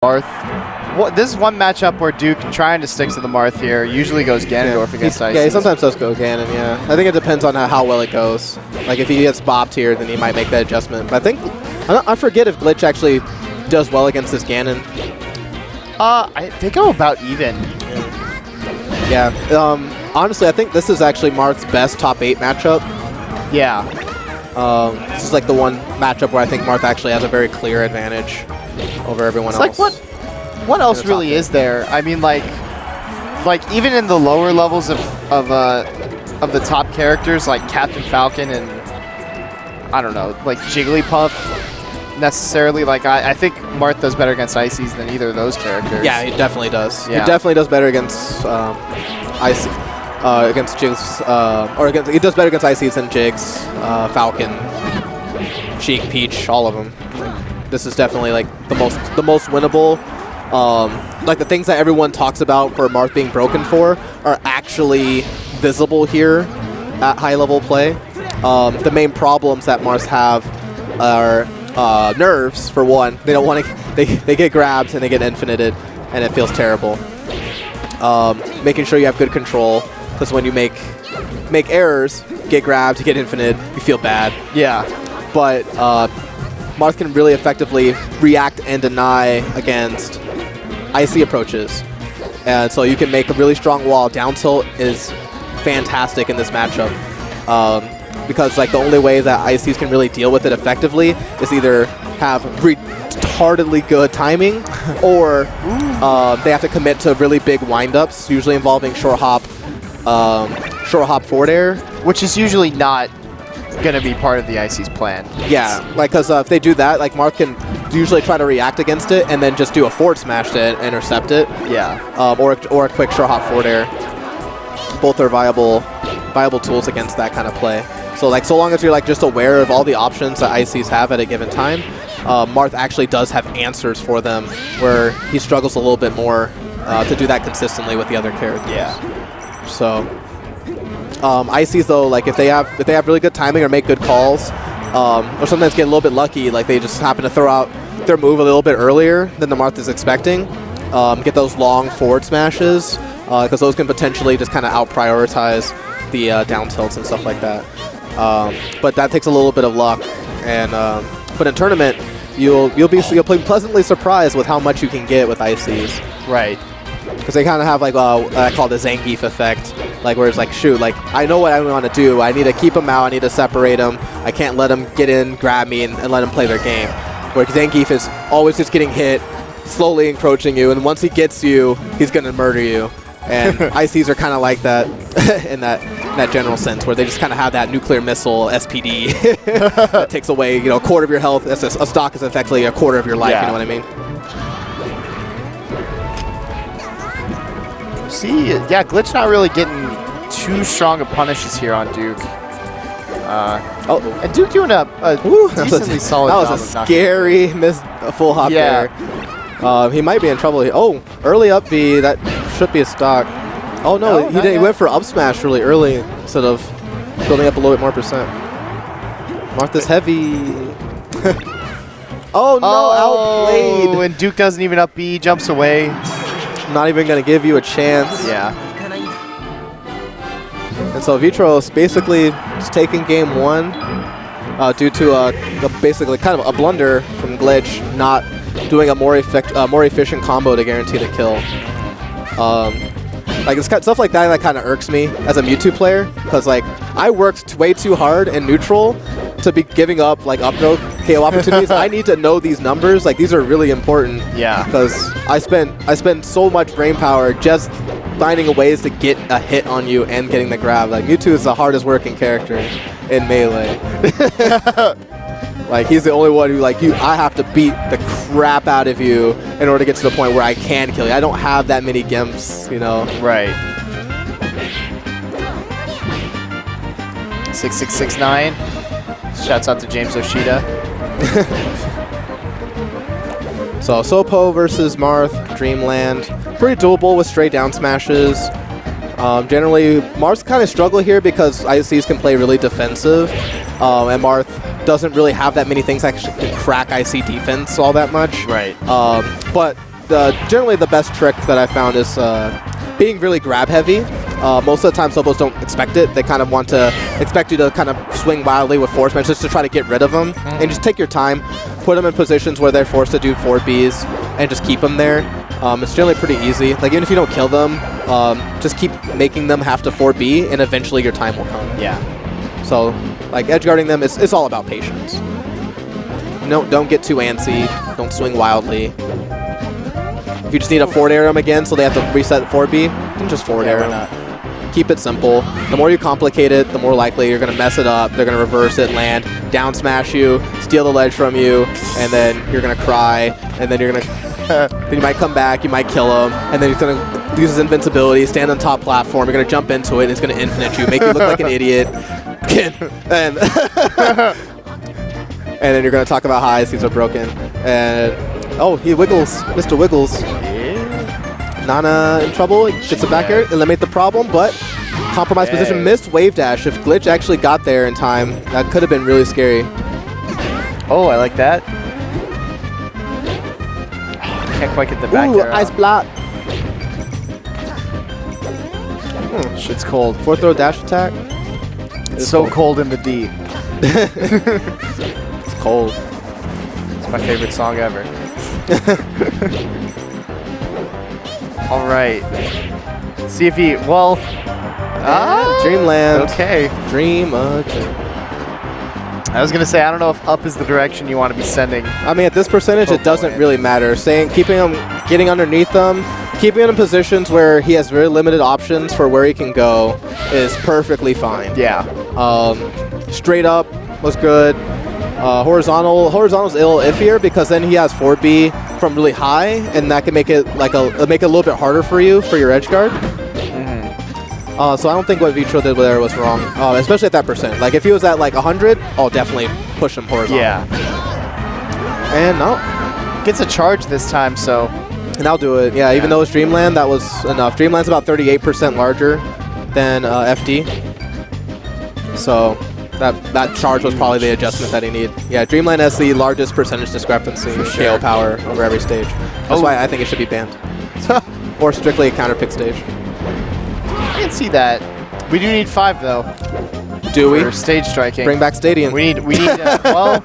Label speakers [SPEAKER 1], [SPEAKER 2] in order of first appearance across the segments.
[SPEAKER 1] Marth. Well, this is one matchup where Duke, trying to stick to the Marth here, usually goes Ganondorf against Icy.
[SPEAKER 2] Yeah, he sometimes does go Ganon, yeah. I think it depends on how well it goes. Like, if he gets bopped here, then he might make that adjustment. But I think, I forget if Glitch actually does well against this Ganon.
[SPEAKER 1] They go about even.
[SPEAKER 2] Yeah, honestly, I think this is actually Marth's best top 8 matchup.
[SPEAKER 1] Yeah.
[SPEAKER 2] This is like the one matchup where I think Marth actually has a very clear advantage over everyone else.
[SPEAKER 1] Like, what else really is there? I mean, like even in the lower levels of the top characters, like Captain Falcon and I don't know, like Jigglypuff, necessarily. Like I think Marth does better against Ices than either of those characters.
[SPEAKER 2] Yeah, he definitely does.
[SPEAKER 1] Yeah.
[SPEAKER 2] He definitely does better against Icy, against Jigs, he does better against Ices than Jigs, Falcon, Sheik, Peach, all of them. This is definitely like the most winnable. Like the things that everyone talks about for Marth being broken for are actually visible here at high level play. The main problems that Marths have are nerves, for one. They don't want to. They get grabbed and they get infinited, and it feels terrible. Making sure you have good control, because when you make errors, get grabbed, you get infinite, you feel bad.
[SPEAKER 1] Yeah.
[SPEAKER 2] But Marth can really effectively react and deny against icy approaches. And so you can make a really strong wall. Down tilt is fantastic in this matchup. Because like the only way that Ices can really deal with it effectively is either have retardedly good timing or they have to commit to really big windups, usually involving short hop forward air.
[SPEAKER 1] Which is usually not going to be part of the Icy's plan.
[SPEAKER 2] Yeah, like because if they do that, like Marth can usually try to react against it and then just do a forward smash to intercept it.
[SPEAKER 1] Yeah.
[SPEAKER 2] Or a quick short hop forward air. Both are viable tools against that kind of play. So like so long as you're like just aware of all the options that Ices have at a given time, Marth actually does have answers for them where he struggles a little bit more to do that consistently with the other characters.
[SPEAKER 1] Yeah.
[SPEAKER 2] So Ices though, like if they have really good timing or make good calls, or sometimes get a little bit lucky, like they just happen to throw out their move a little bit earlier than the Marth is expecting, get those long forward smashes, because those can potentially just kind of out-prioritize the down tilts and stuff like that. But that takes a little bit of luck, and but in tournament, you'll be pleasantly surprised with how much you can get with Ices.
[SPEAKER 1] Right.
[SPEAKER 2] Because they kind of have like what I call the Zangief effect, like where it's like, shoot, like I know what I want to do. I need to keep them out. I need to separate them. I can't let them get in, grab me, and let them play their game. Where Zangief is always just getting hit, slowly encroaching you, and once he gets you, he's gonna murder you. And Ices are kind of like that in that general sense, where they just kind of have that nuclear missile SPD that takes away, a quarter of your health. A stock is effectively a quarter of your life. Yeah. You know what I mean?
[SPEAKER 1] See, yeah, Glitch not really getting too strong of punishes here on Duke. And Duke doing a decently solid job.
[SPEAKER 2] That was a scary full hop there. He might be in trouble here. Oh, early up B, that should be a stock. Oh no, he didn't. He went for up smash really early instead of building up a little bit more percent. Marth is heavy. Oh no, outplayed.
[SPEAKER 1] And Duke doesn't even up B, jumps away.
[SPEAKER 2] Not even going to give you a chance.
[SPEAKER 1] Yeah.
[SPEAKER 2] And so Vitro is basically just taking game 1 due to basically kind of a blunder from Glitch, not doing a more efficient combo to guarantee the kill. Like it's stuff like that kind of irks me as a Mewtwo player, because like I worked way too hard in neutral to be giving up like up throw KO opportunities. I need to know these numbers. Like these are really important.
[SPEAKER 1] Yeah. Because
[SPEAKER 2] I spent so much brain power just finding ways to get a hit on you and getting the grab. Like Mewtwo is the hardest working character in Melee. Like he's the only one who I have to beat the crap out of you in order to get to the point where I can kill you. I don't have that many gimps,
[SPEAKER 1] Right. 6669. Shouts out to James Oshida.
[SPEAKER 2] So Sopo versus Marth, Dreamland. Pretty doable with straight down smashes. Generally, Marth's kind of struggle here because Ices can play really defensive, and Marth doesn't really have that many things that actually can crack IC defense all that much.
[SPEAKER 1] Right.
[SPEAKER 2] But generally the best trick that I found is being really grab heavy. Most of the time, Sobos don't expect it. They kind of want to expect you to kind of swing wildly with force bench just to try to get rid of them. And just take your time, put them in positions where they're forced to do 4Bs, and just keep them there. It's generally pretty easy. Like, even if you don't kill them, just keep making them have to 4B, and eventually your time will come.
[SPEAKER 1] Yeah.
[SPEAKER 2] So, like, edge guarding them, it's all about patience. No, don't get too antsy. Don't swing wildly. If you just need to forward air them again so they have to reset 4B, then just forward air them. Keep it simple. The more you complicate it, the more likely you're going to mess it up. They're going to reverse it, land, down smash you, steal the ledge from you, and then you're going to cry, and then you're going to... then you might come back, you might kill him, and then he's going to use his invincibility, stand on top platform, you're going to jump into it, and it's going to infinite you, make you look like an idiot. And then you're going to talk about how ICs are broken. And, oh, he wiggles. Mr. Wiggles. Nana in trouble, gets it back air, eliminate the problem, but compromised position, missed wave dash. If Glitch actually got there in time, that could have been really scary.
[SPEAKER 1] Oh, I like that. Can't quite get the back
[SPEAKER 2] Ooh,
[SPEAKER 1] air
[SPEAKER 2] ice
[SPEAKER 1] out.
[SPEAKER 2] block.
[SPEAKER 1] Shit's cold.
[SPEAKER 2] Fourth throw dash attack.
[SPEAKER 1] It's so cold in the D.
[SPEAKER 2] It's cold.
[SPEAKER 1] It's my favorite song ever. All right. Let's see if he, well.
[SPEAKER 2] Dreamland.
[SPEAKER 1] Okay.
[SPEAKER 2] Dream.
[SPEAKER 1] I was going to say, I don't know if up is the direction you want to be sending.
[SPEAKER 2] I mean, at this percentage, it doesn't really matter. Keeping him, getting underneath them, keeping him in positions where he has very limited options for where he can go is perfectly fine.
[SPEAKER 1] Yeah.
[SPEAKER 2] Straight up was good. Horizontal's a little iffier because then he has 4B from really high, and that can make it like make it a little bit harder for you for your edge guard. So I don't think what Vitro did there was wrong, especially at that percent. Like if he was at like 100, I'll definitely push him horizontal.
[SPEAKER 1] Yeah.
[SPEAKER 2] And no,
[SPEAKER 1] gets a charge this time, so.
[SPEAKER 2] And I'll do it. Yeah, even though it's Dreamland, that was enough. Dreamland's about 38% larger than FD. So that charge was probably the adjustment that he needed. Yeah, Dreamland has the largest percentage discrepancy in KO power over every stage. That's why I think it should be banned. Or strictly a counter pick stage.
[SPEAKER 1] I can see that. We do need 5 though.
[SPEAKER 2] Do we?
[SPEAKER 1] For stage striking.
[SPEAKER 2] Bring back Stadium.
[SPEAKER 1] We need well,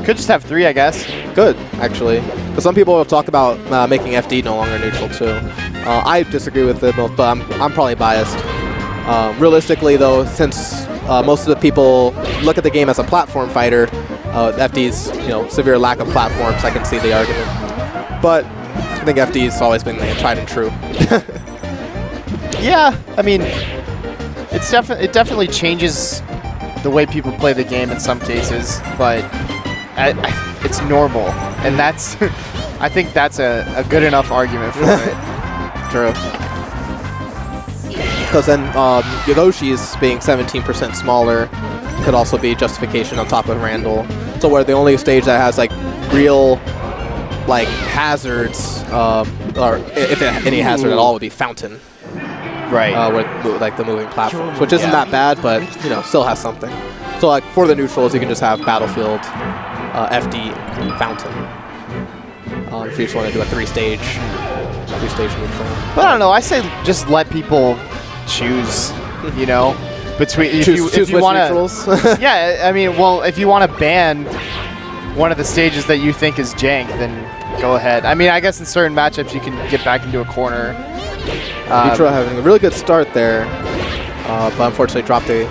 [SPEAKER 1] could just have 3, I guess.
[SPEAKER 2] Good, actually. But some people will talk about making FD no longer neutral too. I disagree with it both, but I'm probably biased. Realistically though, since most of the people look at the game as a platform fighter, FD's severe lack of platforms, I can see the argument. But I think FD's always been tried and true.
[SPEAKER 1] Yeah, I mean, it definitely changes the way people play the game in some cases, but it's normal, and that's I think that's a good enough argument for it.
[SPEAKER 2] True. Because then Yoshi's being 17% smaller could also be justification on top of Randall. So where the only stage that has like real like hazards, or if any hazard at all, would be Fountain.
[SPEAKER 1] Right.
[SPEAKER 2] With like the moving platforms, which isn't that bad, but still has something. So like for the neutrals, you can just have Battlefield, FD, Fountain. If you just want to do a three-stage neutral.
[SPEAKER 1] But I don't know. I say just let people choose. Between if you want to. Yeah, I mean, well, if you want to ban one of the stages that you think is jank, then go ahead. I mean, I guess in certain matchups you can get back into a corner.
[SPEAKER 2] Vitro having a really good start there, but unfortunately dropped the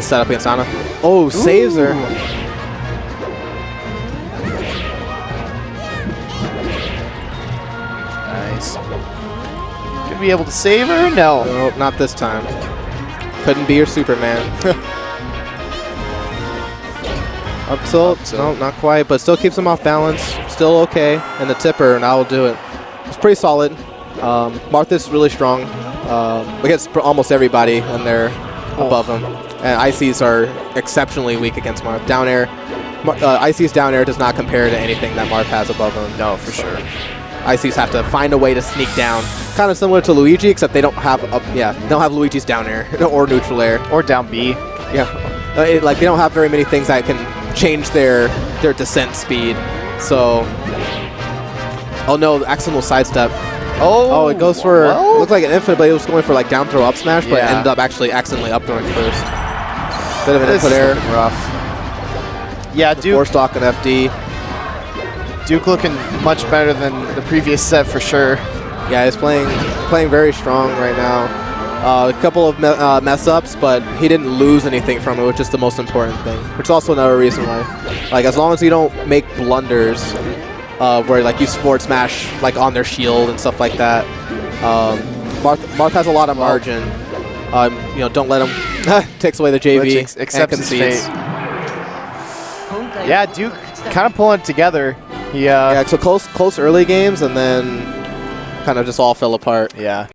[SPEAKER 2] setup against Anna. Oh, saves her.
[SPEAKER 1] Nice. Could be able to save her? No.
[SPEAKER 2] Nope, not this time. Couldn't be your Superman. Up tilt. No, not quite, but still keeps him off balance. Still okay. And the tipper, now will do it. It's pretty solid. Marth is really strong against almost everybody when they're above him. And ICs are exceptionally weak against Marth. Down air, IC's down air does not compare to anything that Marth has above him.
[SPEAKER 1] No, for sure.
[SPEAKER 2] ICs have to find a way to sneak down. Kind of similar to Luigi, except they don't have don't have Luigi's down air or neutral air.
[SPEAKER 1] Or down B.
[SPEAKER 2] Yeah. Like they don't have very many things that can change their descent speed. So Oh no, accidental sidestep.
[SPEAKER 1] Oh,
[SPEAKER 2] Oh, it goes for,
[SPEAKER 1] well?
[SPEAKER 2] it looked like an infinite, but it was going for like down throw up smash, but it
[SPEAKER 1] Yeah.
[SPEAKER 2] ended up actually accidentally up throwing first. Bit of an
[SPEAKER 1] This
[SPEAKER 2] input
[SPEAKER 1] is
[SPEAKER 2] error.
[SPEAKER 1] looking rough. Yeah,
[SPEAKER 2] Four
[SPEAKER 1] Duke,
[SPEAKER 2] stock and FD.
[SPEAKER 1] Duke looking much better than the previous set for sure.
[SPEAKER 2] Yeah, he's playing very strong right now. A couple of mess ups, but he didn't lose anything from it, which is the most important thing. Which is also another reason why, like, as long as you don't make blunders, where like you forward smash like on their shield and stuff like that. Marth has a lot of margin. You know, don't let him takes away the JV
[SPEAKER 1] Which accepts
[SPEAKER 2] and
[SPEAKER 1] his
[SPEAKER 2] concedes.
[SPEAKER 1] fate. Yeah, Duke kind of pulling it together. He,
[SPEAKER 2] Yeah, so close early games and then kind of just all fell apart.
[SPEAKER 1] yeah.